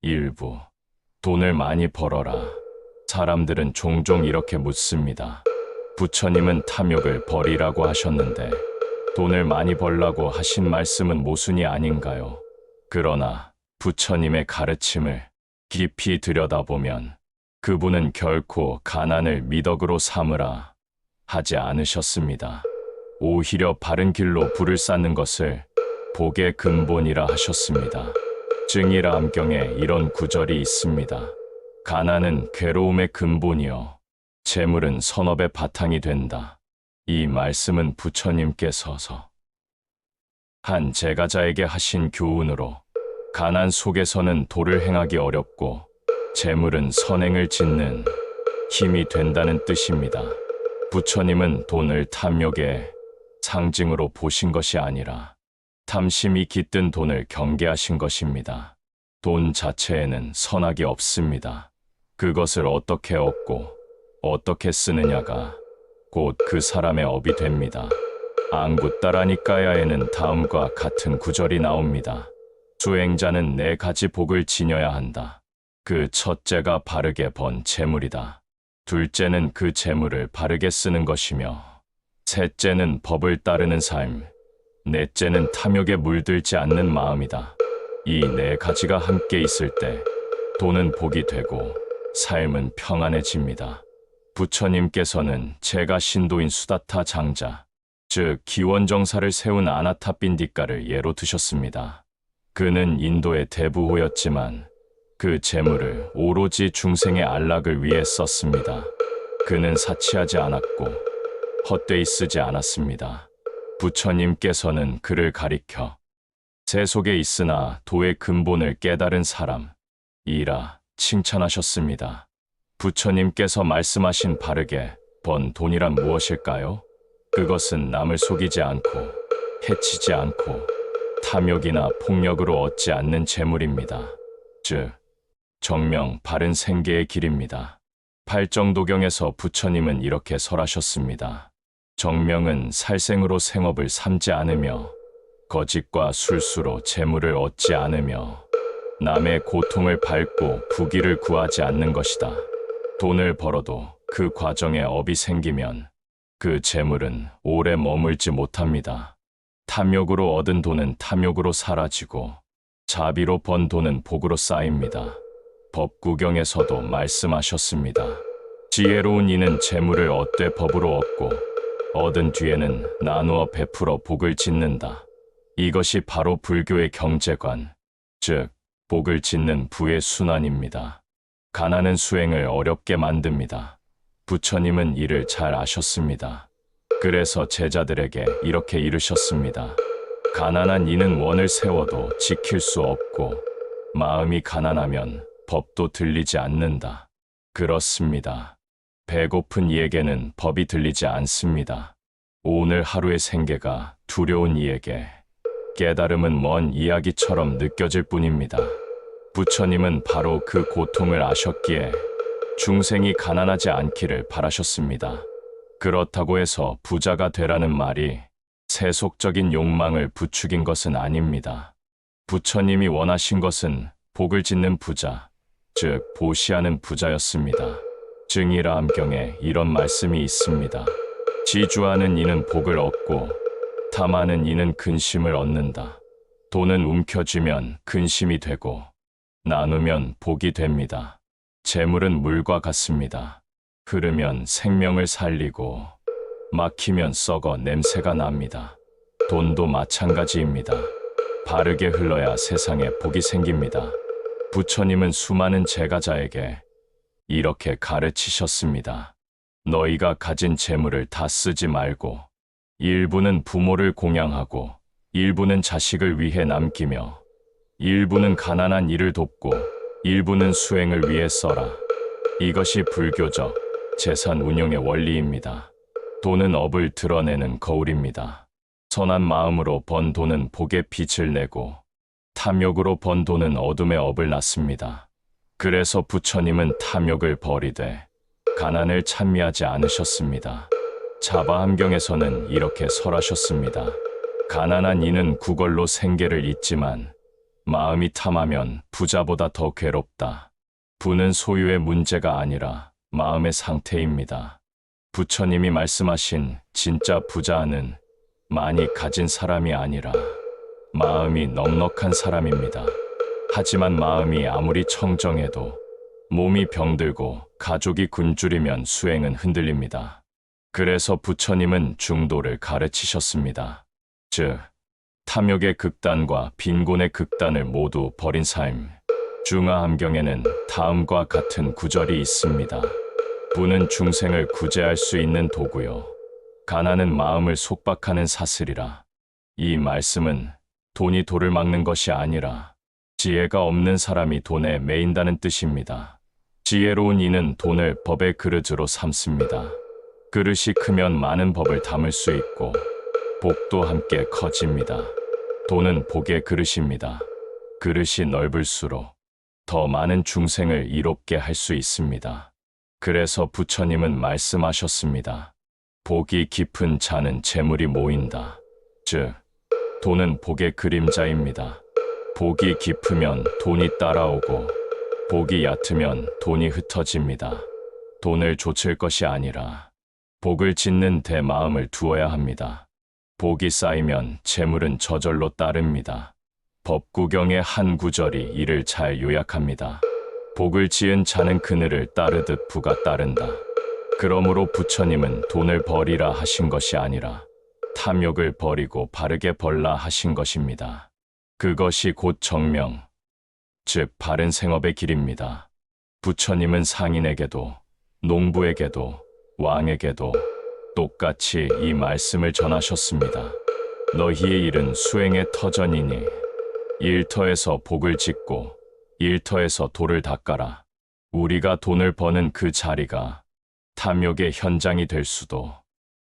일부. 돈을 많이 벌어라. 사람들은 종종 이렇게 묻습니다. 부처님은 탐욕을 버리라고 하셨는데 돈을 많이 벌라고 하신 말씀은 모순이 아닌가요? 그러나 부처님의 가르침을 깊이 들여다보면 그분은 결코 가난을 미덕으로 삼으라 하지 않으셨습니다. 오히려 바른 길로 불을 쌓는 것을 복의 근본이라 하셨습니다. 증일암경에 이런 구절이 있습니다. 가난은 괴로움의 근본이요 재물은 선업의 바탕이 된다. 이 말씀은 부처님께서 한 제가자에게 하신 교훈으로 가난 속에서는 도를 행하기 어렵고 재물은 선행을 짓는 힘이 된다는 뜻입니다. 부처님은 돈을 탐욕의 상징으로 보신 것이 아니라 탐심이 깃든 돈을 경계하신 것입니다. 돈 자체에는 선악이 없습니다. 그것을 어떻게 얻고 어떻게 쓰느냐가 곧 그 사람의 업이 됩니다. 앙구따라니까야에는 다음과 같은 구절이 나옵니다. 수행자는 네 가지 복을 지녀야 한다. 그 첫째가 바르게 번 재물이다. 둘째는 그 재물을 바르게 쓰는 것이며 셋째는 법을 따르는 삶, 넷째는 탐욕에 물들지 않는 마음이다. 이 네 가지가 함께 있을 때 돈은 복이 되고 삶은 평안해집니다. 부처님께서는 제가 신도인 수다타 장자, 즉 기원정사를 세운 아나타빈디가를 예로 드셨습니다. 그는 인도의 대부호였지만 그 재물을 오로지 중생의 안락을 위해 썼습니다. 그는 사치하지 않았고 헛되이 쓰지 않았습니다. 부처님께서는 그를 가리켜 세속에 있으나 도의 근본을 깨달은 사람이라 칭찬하셨습니다. 부처님께서 말씀하신 바르게 번 돈이란 무엇일까요? 그것은 남을 속이지 않고 해치지 않고 탐욕이나 폭력으로 얻지 않는 재물입니다. 즉 정명 바른 생계의 길입니다. 팔정도경에서 부처님은 이렇게 설하셨습니다. 정명은 살생으로 생업을 삼지 않으며 거짓과 술수로 재물을 얻지 않으며 남의 고통을 밟고 부귀를 구하지 않는 것이다. 돈을 벌어도 그 과정에 업이 생기면 그 재물은 오래 머물지 못합니다. 탐욕으로 얻은 돈은 탐욕으로 사라지고 자비로 번 돈은 복으로 쌓입니다. 법구경에서도 말씀하셨습니다. 지혜로운 이는 재물을 얻되 법으로 얻고 얻은 뒤에는 나누어 베풀어 복을 짓는다. 이것이 바로 불교의 경제관, 즉 복을 짓는 부의 순환입니다. 가난은 수행을 어렵게 만듭니다. 부처님은 이를 잘 아셨습니다. 그래서 제자들에게 이렇게 이르셨습니다. 가난한 이는 원을 세워도 지킬 수 없고 마음이 가난하면 법도 들리지 않는다. 그렇습니다. 배고픈 이에게는 법이 들리지 않습니다. 오늘 하루의 생계가 두려운 이에게 깨달음은 먼 이야기처럼 느껴질 뿐입니다. 부처님은 바로 그 고통을 아셨기에 중생이 가난하지 않기를 바라셨습니다. 그렇다고 해서 부자가 되라는 말이 세속적인 욕망을 부추긴 것은 아닙니다. 부처님이 원하신 것은 복을 짓는 부자, 즉 보시하는 부자였습니다. 증일암경에 이런 말씀이 있습니다. 지주하는 이는 복을 얻고 탐하는 이는 근심을 얻는다. 돈은 움켜쥐면 근심이 되고 나누면 복이 됩니다. 재물은 물과 같습니다. 흐르면 생명을 살리고 막히면 썩어 냄새가 납니다. 돈도 마찬가지입니다. 바르게 흘러야 세상에 복이 생깁니다. 부처님은 수많은 제가자에게 이렇게 가르치셨습니다. 너희가 가진 재물을 다 쓰지 말고 일부는 부모를 공양하고 일부는 자식을 위해 남기며 일부는 가난한 이를 돕고 일부는 수행을 위해 써라. 이것이 불교적 재산 운용의 원리입니다. 돈은 업을 드러내는 거울입니다. 선한 마음으로 번 돈은 복의 빛을 내고 탐욕으로 번 돈은 어둠의 업을 낳습니다. 그래서 부처님은 탐욕을 버리되 가난을 찬미하지 않으셨습니다. 자바함경에서는 이렇게 설하셨습니다. 가난한 이는 구걸로 생계를 잇지만 마음이 탐하면 부자보다 더 괴롭다. 부는 소유의 문제가 아니라 마음의 상태입니다. 부처님이 말씀하신 진짜 부자는 많이 가진 사람이 아니라 마음이 넉넉한 사람입니다. 하지만 마음이 아무리 청정해도 몸이 병들고 가족이 굶주리면 수행은 흔들립니다. 그래서 부처님은 중도를 가르치셨습니다. 즉, 탐욕의 극단과 빈곤의 극단을 모두 버린 삶. 중화함경에는 다음과 같은 구절이 있습니다. 부는 중생을 구제할 수 있는 도구요, 가난은 마음을 속박하는 사슬이라. 이 말씀은 돈이 도를 막는 것이 아니라 지혜가 없는 사람이 돈에 매인다는 뜻입니다. 지혜로운 이는 돈을 법의 그릇으로 삼습니다. 그릇이 크면 많은 법을 담을 수 있고 복도 함께 커집니다. 돈은 복의 그릇입니다. 그릇이 넓을수록 더 많은 중생을 이롭게 할 수 있습니다. 그래서 부처님은 말씀하셨습니다. 복이 깊은 자는 재물이 모인다. 즉, 돈은 복의 그림자입니다. 복이 깊으면 돈이 따라오고 복이 얕으면 돈이 흩어집니다. 돈을 좇을 것이 아니라 복을 짓는 데 마음을 두어야 합니다. 복이 쌓이면 재물은 저절로 따릅니다. 법구경의 한 구절이 이를 잘 요약합니다. 복을 지은 자는 그늘을 따르듯 부가 따른다. 그러므로 부처님은 돈을 버리라 하신 것이 아니라 탐욕을 버리고 바르게 벌라 하신 것입니다. 그것이 곧 정명, 즉 바른 생업의 길입니다. 부처님은 상인에게도 농부에게도 왕에게도 똑같이 이 말씀을 전하셨습니다. 너희의 일은 수행의 터전이니 일터에서 복을 짓고 일터에서 도를 닦아라. 우리가 돈을 버는 그 자리가 탐욕의 현장이 될 수도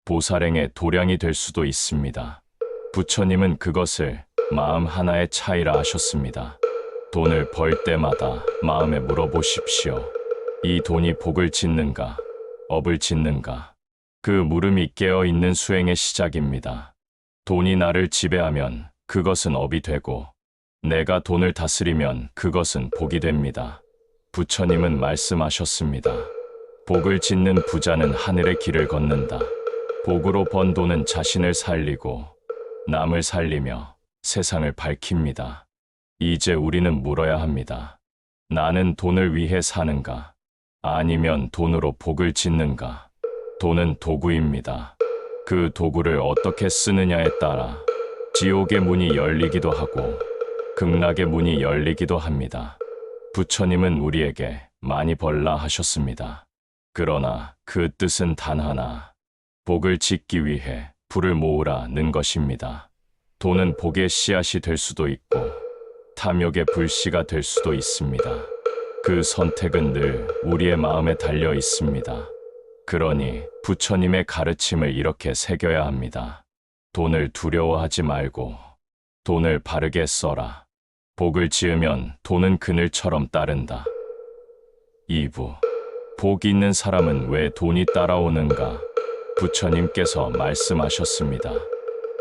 보살행의 도량이 될 수도 있습니다. 부처님은 그것을 마음 하나의 차이라 하셨습니다. 돈을 벌 때마다 마음에 물어보십시오. 이 돈이 복을 짓는가, 업을 짓는가? 그 물음이 깨어있는 수행의 시작입니다. 돈이 나를 지배하면 그것은 업이 되고 내가 돈을 다스리면 그것은 복이 됩니다. 부처님은 말씀하셨습니다. 복을 짓는 부자는 하늘의 길을 걷는다. 복으로 번 돈은 자신을 살리고 남을 살리며 세상을 밝힙니다. 이제 우리는 물어야 합니다. 나는 돈을 위해 사는가? 아니면 돈으로 복을 짓는가? 돈은 도구입니다. 그 도구를 어떻게 쓰느냐에 따라 지옥의 문이 열리기도 하고 극락의 문이 열리기도 합니다. 부처님은 우리에게 많이 벌라 하셨습니다. 그러나 그 뜻은 단 하나, 복을 짓기 위해 부를 모으라는 것입니다. 돈은 복의 씨앗이 될 수도 있고 탐욕의 불씨가 될 수도 있습니다. 그 선택은 늘 우리의 마음에 달려 있습니다. 그러니 부처님의 가르침을 이렇게 새겨야 합니다. 돈을 두려워하지 말고 돈을 바르게 써라. 복을 지으면 돈은 그늘처럼 따른다. 2부. 복이 있는 사람은 왜 돈이 따라오는가? 부처님께서 말씀하셨습니다.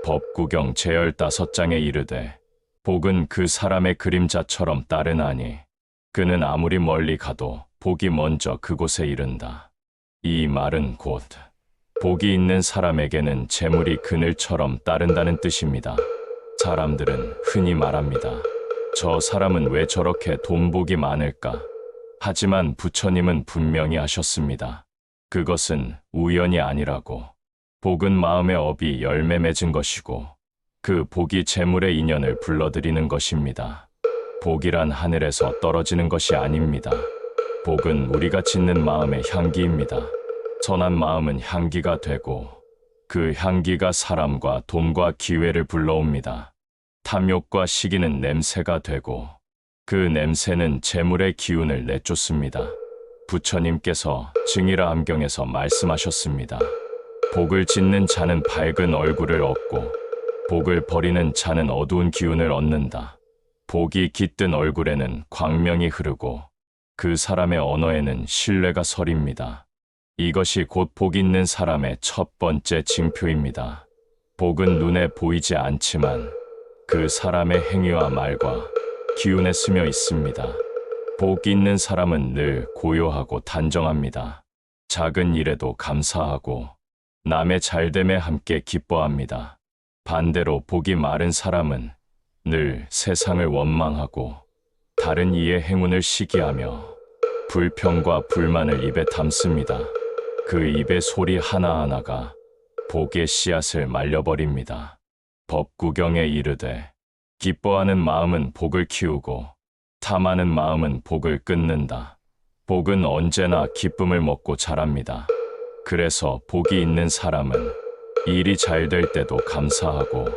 법구경 제15장에 이르되 복은 그 사람의 그림자처럼 따르나니 그는 아무리 멀리 가도 복이 먼저 그곳에 이른다. 이 말은 곧 복이 있는 사람에게는 재물이 그늘처럼 따른다는 뜻입니다. 사람들은 흔히 말합니다. 저 사람은 왜 저렇게 돈복이 많을까? 하지만 부처님은 분명히 하셨습니다. 그것은 우연이 아니라고. 복은 마음의 업이 열매 맺은 것이고 그 복이 재물의 인연을 불러들이는 것입니다. 복이란 하늘에서 떨어지는 것이 아닙니다. 복은 우리가 짓는 마음의 향기입니다. 선한 마음은 향기가 되고 그 향기가 사람과 돈과 기회를 불러옵니다. 탐욕과 시기는 냄새가 되고 그 냄새는 재물의 기운을 내쫓습니다. 부처님께서 증일아함경에서 말씀하셨습니다. 복을 짓는 자는 밝은 얼굴을 얻고 복을 버리는 자는 어두운 기운을 얻는다. 복이 깃든 얼굴에는 광명이 흐르고 그 사람의 언어에는 신뢰가 서립니다. 이것이 곧 복 있는 사람의 첫 번째 징표입니다. 복은 눈에 보이지 않지만 그 사람의 행위와 말과 기운에 스며 있습니다. 복 있는 사람은 늘 고요하고 단정합니다. 작은 일에도 감사하고 남의 잘됨에 함께 기뻐합니다. 반대로 복이 마른 사람은 늘 세상을 원망하고 다른 이의 행운을 시기하며 불평과 불만을 입에 담습니다. 그 입의 소리 하나하나가 복의 씨앗을 말려버립니다. 법구경에 이르되 기뻐하는 마음은 복을 키우고 탐하는 마음은 복을 끊는다. 복은 언제나 기쁨을 먹고 자랍니다. 그래서 복이 있는 사람은 일이 잘 될 때도 감사하고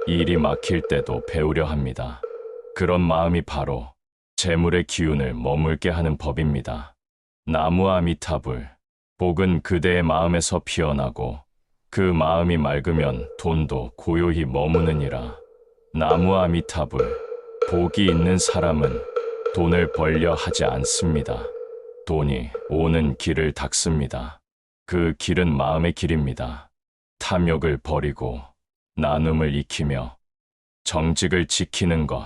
일이 막힐 때도 배우려 합니다. 그런 마음이 바로 재물의 기운을 머물게 하는 법입니다. 나무 아미타불. 복은 그대의 마음에서 피어나고 그 마음이 맑으면 돈도 고요히 머무느니라. 나무 아미타불. 복이 있는 사람은 돈을 벌려 하지 않습니다. 돈이 오는 길을 닦습니다. 그 길은 마음의 길입니다. 탐욕을 버리고 나눔을 익히며 정직을 지키는 것,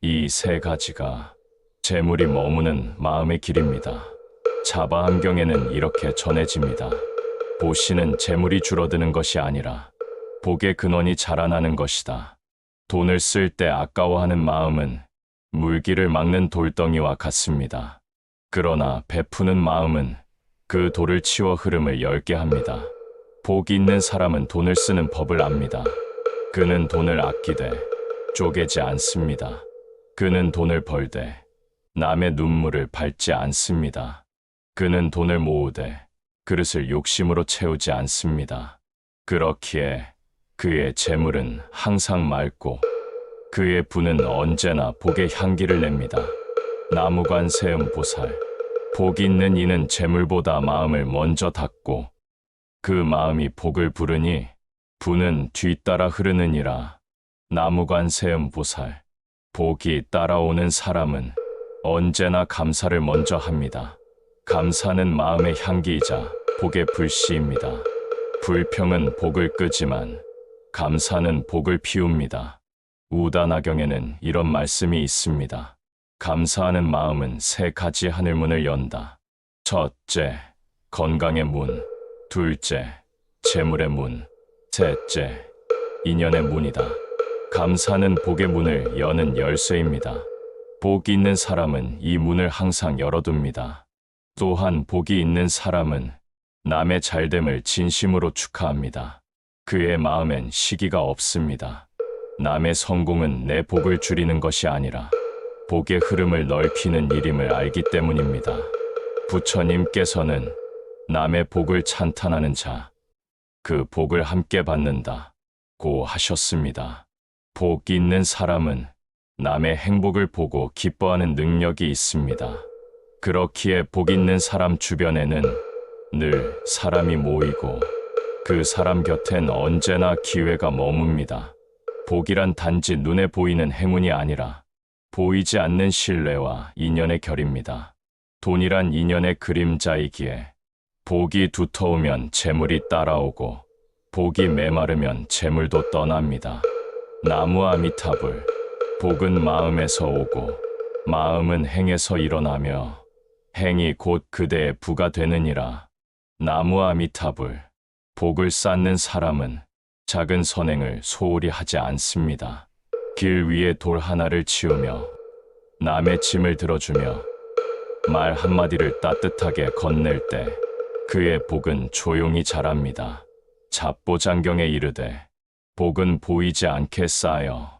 이 세 가지가 재물이 머무는 마음의 길입니다. 자바함경에는 이렇게 전해집니다. 보시는 재물이 줄어드는 것이 아니라 복의 근원이 자라나는 것이다. 돈을 쓸 때 아까워하는 마음은 물길을 막는 돌덩이와 같습니다. 그러나 베푸는 마음은 그 돌을 치워 흐름을 열게 합니다. 복이 있는 사람은 돈을 쓰는 법을 압니다. 그는 돈을 아끼되 쪼개지 않습니다. 그는 돈을 벌되 남의 눈물을 밟지 않습니다. 그는 돈을 모으되 그릇을 욕심으로 채우지 않습니다. 그렇기에 그의 재물은 항상 맑고 그의 부는 언제나 복의 향기를 냅니다. 나무관세음 보살. 복 있는 이는 재물보다 마음을 먼저 닦고 그 마음이 복을 부르니 부는 뒤따라 흐르느니라. 나무관세음 보살. 복이 따라오는 사람은 언제나 감사를 먼저 합니다. 감사는 마음의 향기이자 복의 불씨입니다. 불평은 복을 끄지만 감사는 복을 피웁니다. 우다나경에는 이런 말씀이 있습니다. 감사하는 마음은 세 가지 하늘문을 연다. 첫째, 건강의 문. 둘째, 재물의 문. 셋째, 인연의 문이다. 감사는 복의 문을 여는 열쇠입니다. 복이 있는 사람은 이 문을 항상 열어둡니다. 또한 복이 있는 사람은 남의 잘됨을 진심으로 축하합니다. 그의 마음엔 시기가 없습니다. 남의 성공은 내 복을 줄이는 것이 아니라 복의 흐름을 넓히는 일임을 알기 때문입니다. 부처님께서는 남의 복을 찬탄하는 자, 그 복을 함께 받는다고 하셨습니다. 복 있는 사람은 남의 행복을 보고 기뻐하는 능력이 있습니다. 그렇기에 복 있는 사람 주변에는 늘 사람이 모이고 그 사람 곁엔 언제나 기회가 머뭅니다. 복이란 단지 눈에 보이는 행운이 아니라 보이지 않는 신뢰와 인연의 결입니다. 돈이란 인연의 그림자이기에 복이 두터우면 재물이 따라오고 복이 메마르면 재물도 떠납니다. 나무 아미타불. 복은 마음에서 오고 마음은 행에서 일어나며 행이 곧 그대의 부가 되느니라. 나무 아미타불. 복을 쌓는 사람은 작은 선행을 소홀히 하지 않습니다. 길 위에 돌 하나를 치우며 남의 짐을 들어주며 말 한마디를 따뜻하게 건넬 때 그의 복은 조용히 자랍니다. 잡보장경에 이르되 복은 보이지 않게 쌓여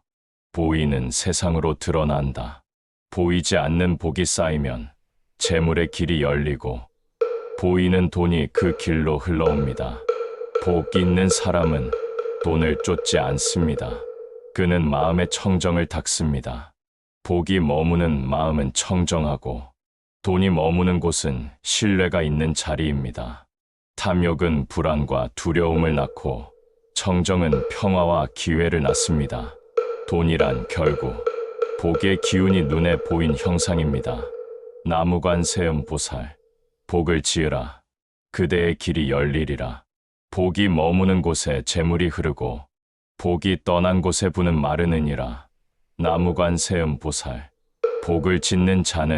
보이는 세상으로 드러난다. 보이지 않는 복이 쌓이면 재물의 길이 열리고 보이는 돈이 그 길로 흘러옵니다. 복 있는 사람은 돈을 쫓지 않습니다. 그는 마음의 청정을 닦습니다. 복이 머무는 마음은 청정하고 돈이 머무는 곳은 신뢰가 있는 자리입니다. 탐욕은 불안과 두려움을 낳고 청정은 평화와 기회를 낳습니다. 돈이란 결국 복의 기운이 눈에 보인 형상입니다. 나무관세음 보살. 복을 지으라. 그대의 길이 열리리라. 복이 머무는 곳에 재물이 흐르고 복이 떠난 곳에 부는 마르느니라. 나무관세음 보살. 복을 짓는 자는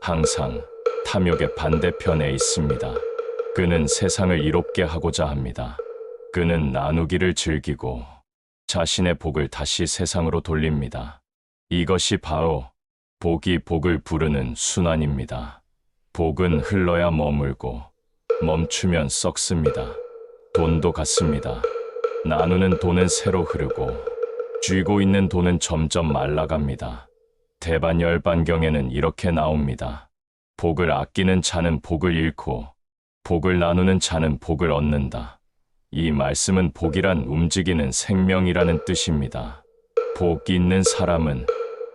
항상 탐욕의 반대편에 있습니다. 그는 세상을 이롭게 하고자 합니다. 그는 나누기를 즐기고 자신의 복을 다시 세상으로 돌립니다. 이것이 바로 복이 복을 부르는 순환입니다. 복은 흘러야 머물고 멈추면 썩습니다. 돈도 같습니다. 나누는 돈은 새로 흐르고 쥐고 있는 돈은 점점 말라갑니다. 대반열반경에는 이렇게 나옵니다. 복을 아끼는 자는 복을 잃고 복을 나누는 자는 복을 얻는다. 이 말씀은 복이란 움직이는 생명이라는 뜻입니다. 복 있는 사람은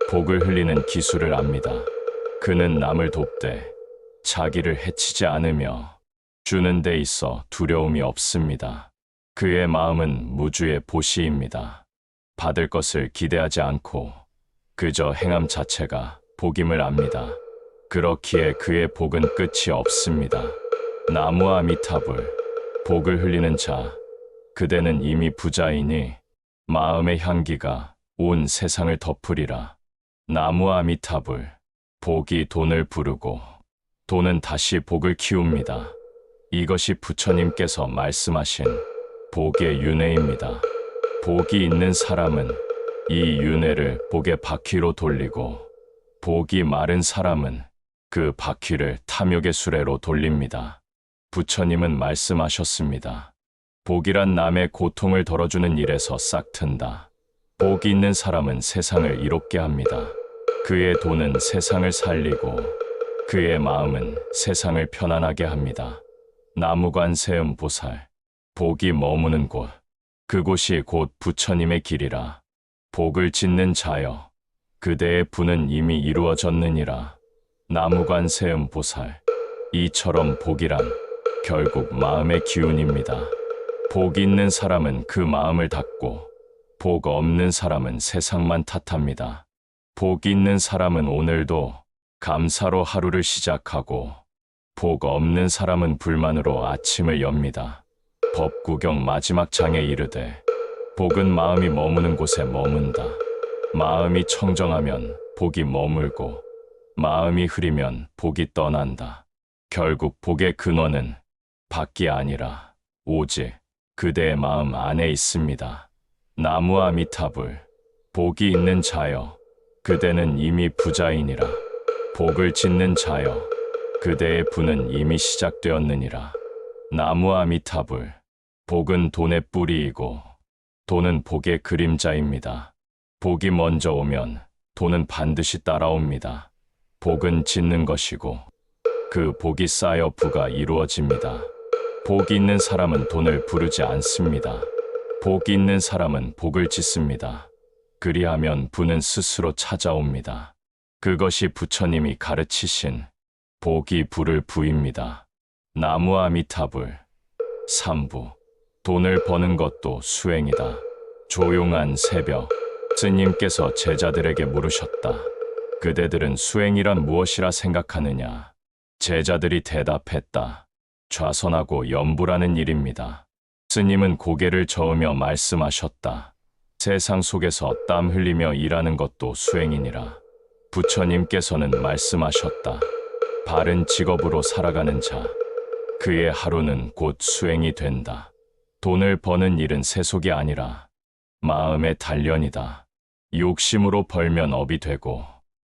복을 흘리는 기술을 압니다. 그는 남을 돕되 자기를 해치지 않으며 주는 데 있어 두려움이 없습니다. 그의 마음은 무주의 보시입니다. 받을 것을 기대하지 않고 그저 행함 자체가 복임을 압니다. 그렇기에 그의 복은 끝이 없습니다. 나무 아미타불, 복을 흘리는 자, 그대는 이미 부자이니 마음의 향기가 온 세상을 덮으리라. 나무 아미타불, 복이 돈을 부르고 돈은 다시 복을 키웁니다. 이것이 부처님께서 말씀하신 복의 윤회입니다. 복이 있는 사람은 이 윤회를 복의 바퀴로 돌리고 복이 마른 사람은 그 바퀴를 탐욕의 수레로 돌립니다. 부처님은 말씀하셨습니다. 복이란 남의 고통을 덜어주는 일에서 싹 튼다. 복이 있는 사람은 세상을 이롭게 합니다. 그의 돈은 세상을 살리고 그의 마음은 세상을 편안하게 합니다. 나무관세음 보살, 복이 머무는 곳, 그곳이 곧 부처님의 길이라. 복을 짓는 자여, 그대의 부는 이미 이루어졌느니라. 나무관세음 보살, 이처럼 복이란 결국 마음의 기운입니다. 복 있는 사람은 그 마음을 닫고 복 없는 사람은 세상만 탓합니다. 복 있는 사람은 오늘도 감사로 하루를 시작하고 복 없는 사람은 불만으로 아침을 엽니다. 법구경 마지막 장에 이르되 복은 마음이 머무는 곳에 머문다. 마음이 청정하면 복이 머물고 마음이 흐리면 복이 떠난다. 결국 복의 근원은 밖이 아니라 오직 그대의 마음 안에 있습니다. 나무 아미타불, 복이 있는 자여, 그대는 이미 부자이니라. 복을 짓는 자여, 그대의 부는 이미 시작되었느니라. 나무 아미타불, 복은 돈의 뿌리이고 돈은 복의 그림자입니다. 복이 먼저 오면 돈은 반드시 따라옵니다. 복은 짓는 것이고 그 복이 쌓여 부가 이루어집니다. 복이 있는 사람은 돈을 부르지 않습니다. 복이 있는 사람은 복을 짓습니다. 그리하면 부는 스스로 찾아옵니다. 그것이 부처님이 가르치신 복이 부를 부입니다. 나무 아미타불, 3부, 돈을 버는 것도 수행이다. 조용한 새벽, 스님께서 제자들에게 물으셨다. 그대들은 수행이란 무엇이라 생각하느냐? 제자들이 대답했다. 좌선하고 염불하는 일입니다. 스님은 고개를 저으며 말씀하셨다. 세상 속에서 땀 흘리며 일하는 것도 수행이니라. 부처님께서는 말씀하셨다. 바른 직업으로 살아가는 자, 그의 하루는 곧 수행이 된다. 돈을 버는 일은 세속이 아니라 마음의 단련이다. 욕심으로 벌면 업이 되고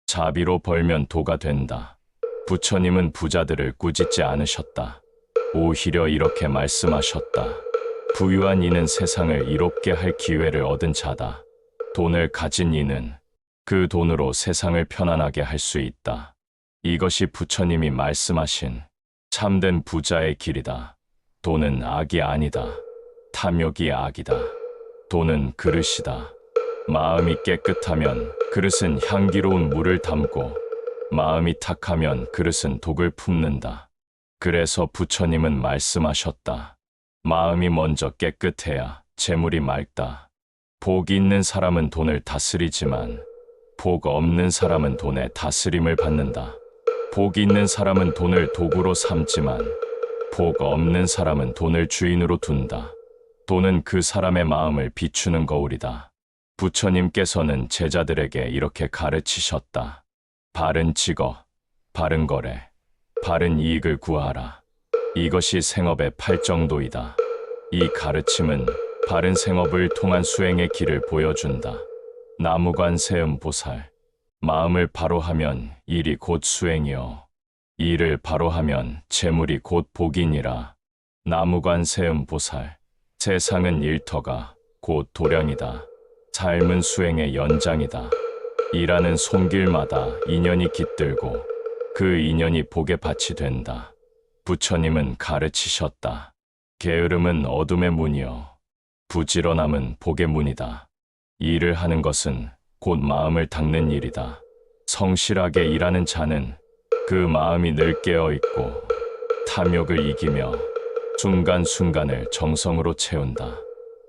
자비로 벌면 도가 된다. 부처님은 부자들을 꾸짖지 않으셨다. 오히려 이렇게 말씀하셨다. 부유한 이는 세상을 이롭게 할 기회를 얻은 자다. 돈을 가진 이는 그 돈으로 세상을 편안하게 할 수 있다. 이것이 부처님이 말씀하신 참된 부자의 길이다. 돈은 악이 아니다. 탐욕이 악이다. 돈은 그릇이다. 마음이 깨끗하면 그릇은 향기로운 물을 담고 마음이 탁하면 그릇은 독을 품는다. 그래서 부처님은 말씀하셨다. 마음이 먼저 깨끗해야 재물이 맑다. 복이 있는 사람은 돈을 다스리지만 복 없는 사람은 돈의 다스림을 받는다. 복이 있는 사람은 돈을 도구로 삼지만 복 없는 사람은 돈을 주인으로 둔다. 돈은 그 사람의 마음을 비추는 거울이다. 부처님께서는 제자들에게 이렇게 가르치셨다. 바른 직업, 바른 거래, 바른 이익을 구하라. 이것이 생업의 팔정도이다. 이 가르침은 바른 생업을 통한 수행의 길을 보여준다. 나무관세음 보살. 마음을 바로 하면 일이 곧 수행이요. 일을 바로 하면 재물이 곧 복이니라. 나무관세음 보살. 세상은 일터가 곧 도량이다. 삶은 수행의 연장이다. 일하는 손길마다 인연이 깃들고 그 인연이 복의 밭이 된다. 부처님은 가르치셨다. 게으름은 어둠의 문이요. 부지런함은 복의 문이다. 일을 하는 것은 곧 마음을 닦는 일이다. 성실하게 일하는 자는 그 마음이 늘 깨어있고 탐욕을 이기며 순간순간을 정성으로 채운다.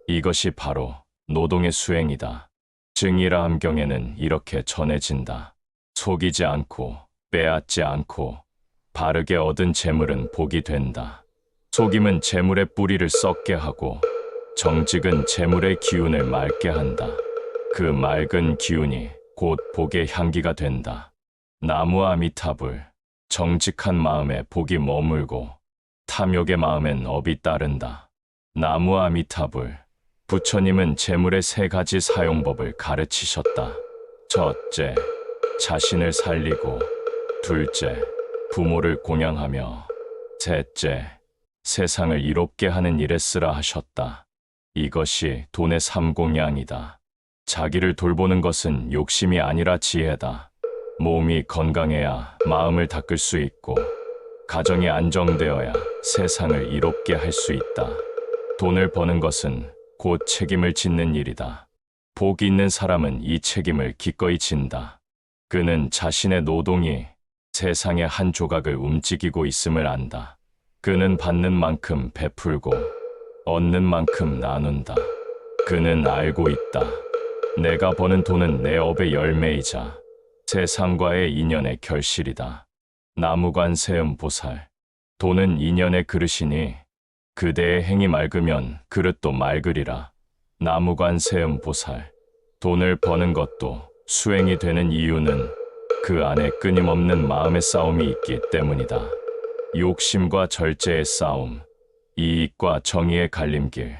이것이 바로 노동의 수행이다. 증이라 함경에는 이렇게 전해진다. 속이지 않고 빼앗지 않고 바르게 얻은 재물은 복이 된다. 속임은 재물의 뿌리를 썩게 하고 정직은 재물의 기운을 맑게 한다. 그 맑은 기운이 곧 복의 향기가 된다. 나무 아미타불. 정직한 마음에 복이 머물고 탐욕의 마음엔 업이 따른다. 나무 아미타불. 부처님은 재물의 세 가지 사용법을 가르치셨다. 첫째, 자신을 살리고, 둘째, 부모를 공양하며, 셋째, 세상을 이롭게 하는 일에 쓰라 하셨다. 이것이 돈의 삼공양이다. 자기를 돌보는 것은 욕심이 아니라 지혜다. 몸이 건강해야 마음을 닦을 수 있고, 가정이 안정되어야 세상을 이롭게 할 수 있다. 돈을 버는 것은 곧 책임을 짓는 일이다. 복이 있는 사람은 이 책임을 기꺼이 진다. 그는 자신의 노동이 세상의 한 조각을 움직이고 있음을 안다. 그는 받는 만큼 베풀고 얻는 만큼 나눈다. 그는 알고 있다. 내가 버는 돈은 내 업의 열매이자 세상과의 인연의 결실이다. 나무관세음 보살. 돈은 인연의 그릇이니 그대의 행이 맑으면 그릇도 맑으리라. 나무관세음 보살. 돈을 버는 것도 수행이 되는 이유는 그 안에 끊임없는 마음의 싸움이 있기 때문이다. 욕심과 절제의 싸움, 이익과 정의의 갈림길,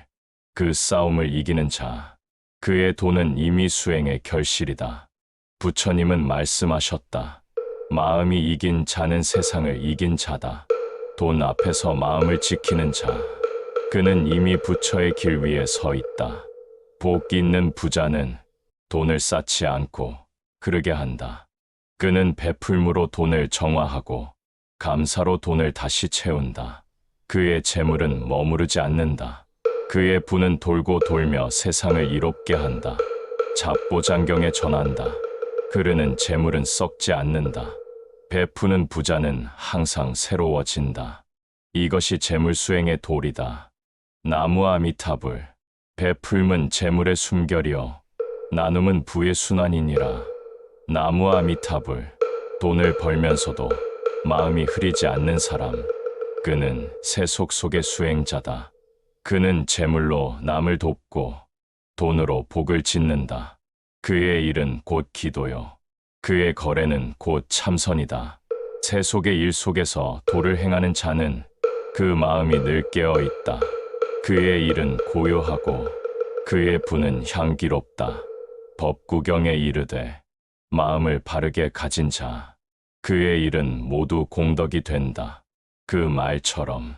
그 싸움을 이기는 자, 그의 돈은 이미 수행의 결실이다. 부처님은 말씀하셨다. 마음이 이긴 자는 세상을 이긴 자다. 돈 앞에서 마음을 지키는 자, 그는 이미 부처의 길 위에 서 있다. 복 있는 부자는 돈을 쌓지 않고 흐르게 한다. 그는 베풀므로 돈을 정화하고 감사로 돈을 다시 채운다. 그의 재물은 머무르지 않는다. 그의 부는 돌고 돌며 세상을 이롭게 한다. 잡보장경에 전한다. 흐르는 재물은 썩지 않는다. 베푸는 부자는 항상 새로워진다. 이것이 재물 수행의 도리다. 나무 아미타불. 베풀면 재물의 숨결이요 나눔은 부의 순환이니라. 나무 아미타불. 돈을 벌면서도 마음이 흐리지 않는 사람, 그는 세속 속의 수행자다. 그는 재물로 남을 돕고 돈으로 복을 짓는다. 그의 일은 곧 기도요. 그의 거래는 곧 참선이다. 세속의 일 속에서 도를 행하는 자는 그 마음이 늘 깨어 있다. 그의 일은 고요하고 그의 부는 향기롭다. 법구경에 이르되 마음을 바르게 가진 자, 그의 일은 모두 공덕이 된다. 그 말처럼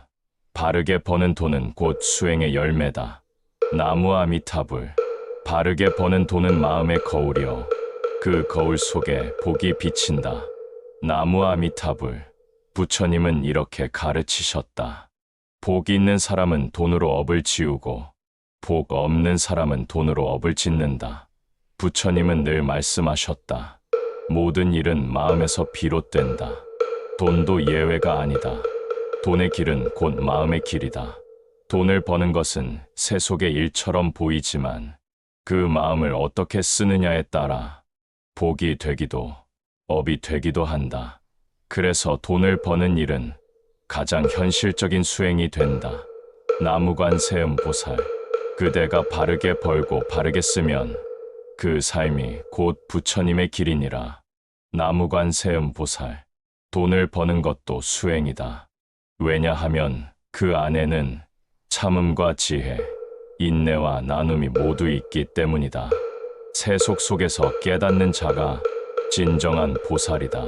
바르게 버는 돈은 곧 수행의 열매다. 나무 아미타불. 바르게 버는 돈은 마음의 거울이요 그 거울 속에 복이 비친다. 나무 아미타불. 부처님은 이렇게 가르치셨다. 복이 있는 사람은 돈으로 업을 지우고 복 없는 사람은 돈으로 업을 짓는다. 부처님은 늘 말씀하셨다. 모든 일은 마음에서 비롯된다. 돈도 예외가 아니다. 돈의 길은 곧 마음의 길이다. 돈을 버는 것은 세속의 일처럼 보이지만 그 마음을 어떻게 쓰느냐에 따라 복이 되기도 업이 되기도 한다. 그래서 돈을 버는 일은 가장 현실적인 수행이 된다. 나무관세음 보살. 그대가 바르게 벌고 바르게 쓰면 그 삶이 곧 부처님의 길이니라. 나무관세음 보살. 돈을 버는 것도 수행이다. 왜냐하면 그 안에는 참음과 지혜, 인내와 나눔이 모두 있기 때문이다. 세속 속에서 깨닫는 자가 진정한 보살이다.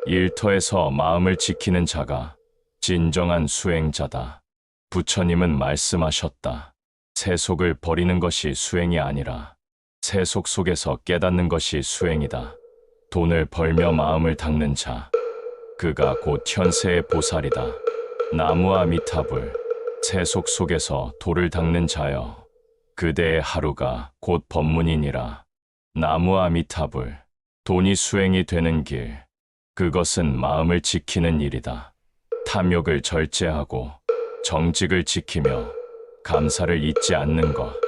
일터에서 마음을 지키는 자가 진정한 수행자다. 부처님은 말씀하셨다. 세속을 버리는 것이 수행이 아니라 세속 속에서 깨닫는 것이 수행이다. 돈을 벌며 마음을 닦는 자, 그가 곧 현세의 보살이다. 나무아미타불. 세속 속에서 돌을 닦는 자여, 그대의 하루가 곧 법문이니라. 나무아미타불. 돈이 수행이 되는 길, 그것은 마음을 지키는 일이다. 탐욕을 절제하고 정직을 지키며 감사를 잊지 않는 것.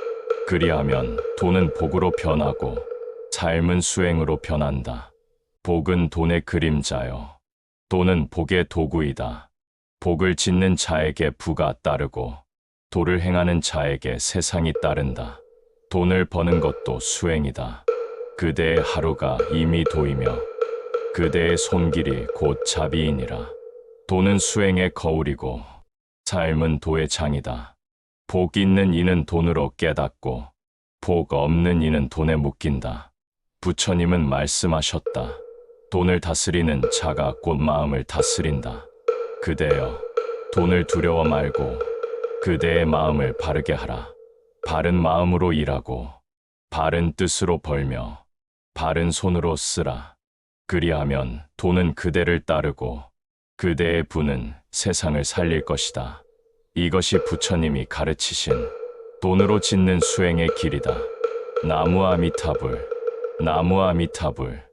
그리하면 돈은 복으로 변하고 삶은 수행으로 변한다. 복은 돈의 그림자요. 돈은 복의 도구이다. 복을 짓는 자에게 부가 따르고 도를 행하는 자에게 세상이 따른다. 돈을 버는 것도 수행이다. 그대의 하루가 이미 도이며 그대의 손길이 곧 자비이니라. 돈은 수행의 거울이고 삶은 도의 장이다. 복 있는 이는 돈으로 깨닫고 복 없는 이는 돈에 묶인다. 부처님은 말씀하셨다. 돈을 다스리는 자가 곧 마음을 다스린다. 그대여, 돈을 두려워 말고 그대의 마음을 바르게 하라. 바른 마음으로 일하고 바른 뜻으로 벌며 바른 손으로 쓰라. 그리하면 돈은 그대를 따르고 그대의 부는 세상을 살릴 것이다. 이것이 부처님이 가르치신 돈으로 짓는 수행의 길이다. 나무아미타불. 나무아미타불.